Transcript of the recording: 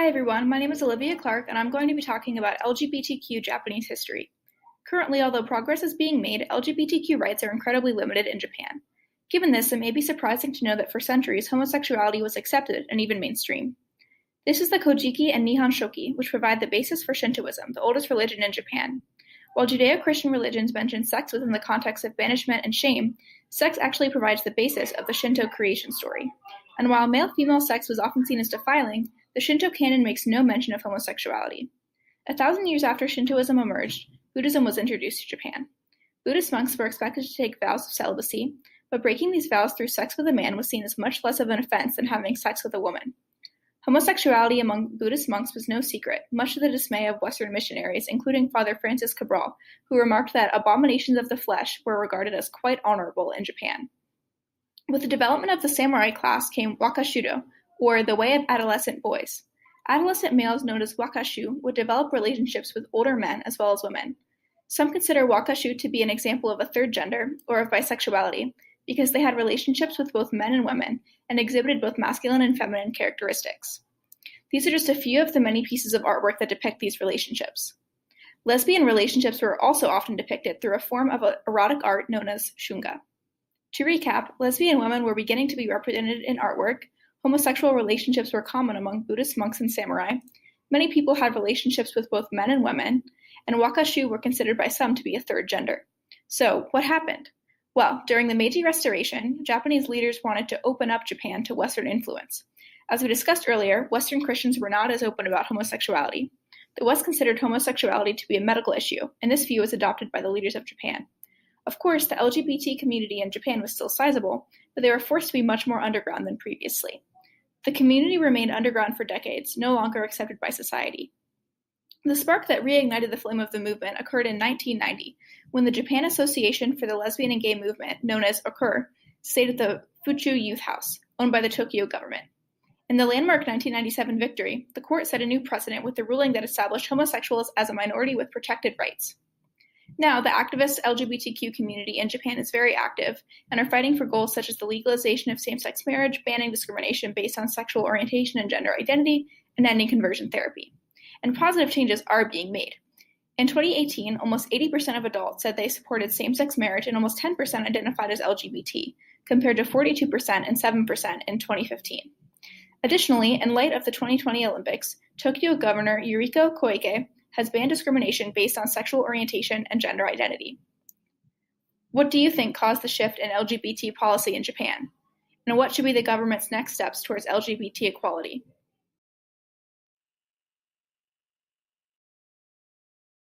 Hi everyone, my name is Olivia Clark and I'm going to be talking about LGBTQ Japanese history. Currently, although progress is being made, LGBTQ rights are incredibly limited in Japan. Given this, it may be surprising to know that for centuries, homosexuality was accepted and even mainstream. This is the Kojiki and Nihon Shoki, which provide the basis for Shintoism, the oldest religion in Japan. While Judeo-Christian religions mention sex within the context of banishment and shame, sex actually provides the basis of the Shinto creation story. And while male-female sex was often seen as defiling, the Shinto canon makes no mention of homosexuality. 1,000 years after Shintoism emerged, Buddhism was introduced to Japan. Buddhist monks were expected to take vows of celibacy, but breaking these vows through sex with a man was seen as much less of an offense than having sex with a woman. Homosexuality among Buddhist monks was no secret, much to the dismay of Western missionaries, including Father Francis Cabral, who remarked that abominations of the flesh were regarded as quite honorable in Japan. With the development of the samurai class came wakashudo, or the way of adolescent boys. Adolescent males known as wakashu would develop relationships with older men as well as women. Some consider wakashu to be an example of a third gender, or of bisexuality, because they had relationships with both men and women, and exhibited both masculine and feminine characteristics. These are just a few of the many pieces of artwork that depict these relationships. Lesbian relationships were also often depicted through a form of erotic art known as shunga. To recap, lesbian women were beginning to be represented in artwork, homosexual relationships were common among Buddhist monks and samurai, many people had relationships with both men and women, and wakashu were considered by some to be a third gender. So, what happened? Well, during the Meiji Restoration, Japanese leaders wanted to open up Japan to Western influence. As we discussed earlier, Western Christians were not as open about homosexuality. The West considered homosexuality to be a medical issue, and this view was adopted by the leaders of Japan. Of course, the LGBT community in Japan was still sizable, but they were forced to be much more underground than previously. The community remained underground for decades, no longer accepted by society. The spark that reignited the flame of the movement occurred in 1990, when the Japan Association for the Lesbian and Gay Movement, known as OCUR, stayed at the Fuchu Youth House, owned by the Tokyo government. In the landmark 1997 victory, the court set a new precedent with the ruling that established homosexuals as a minority with protected rights. Now, the activist LGBTQ community in Japan is very active and are fighting for goals such as the legalization of same-sex marriage, banning discrimination based on sexual orientation and gender identity, and ending conversion therapy. And positive changes are being made. In 2018, almost 80% of adults said they supported same-sex marriage and almost 10% identified as LGBT, compared to 42% and 7% in 2015. Additionally, in light of the 2020 Olympics, Tokyo Governor Yuriko Koike has banned discrimination based on sexual orientation and gender identity. What do you think caused the shift in LGBT policy in Japan? And what should be the government's next steps towards LGBT equality?